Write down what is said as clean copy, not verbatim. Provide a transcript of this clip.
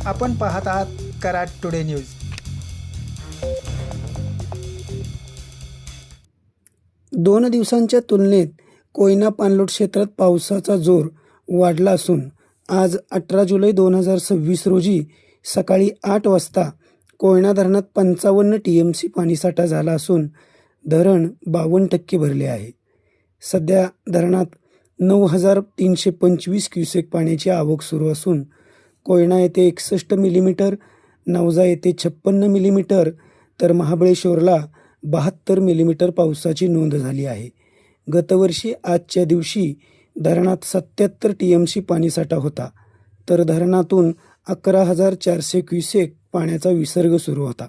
आपण पाहत आहात कराड टुडे न्यूज. दोन दिवसांच्या तुलनेत कोयना पाणलोट क्षेत्रात पावसाचा जोर वाढला असून आज 18 जुलै 2026 रोजी सकाळी 8 वाजता कोयना धरणात 55 TMC पाणीसाठा झाला असून धरण 52% भरले आहे. सध्या धरणात 9,325 क्युसेक पाण्याची आवक सुरू असून कोयना येथे 61 मिलीमीटर, नवजा येथे 56 मिलीमीटर तर महाबळेश्वरला 72 मिलीमीटर पावसाची नोंद झाली आहे. गतवर्षी आजच्या दिवशी धरणात 77 TMC पाणीसाठा होता, तर धरणातून 11,400 क्युसेक पाण्याचा विसर्ग सुरू होता.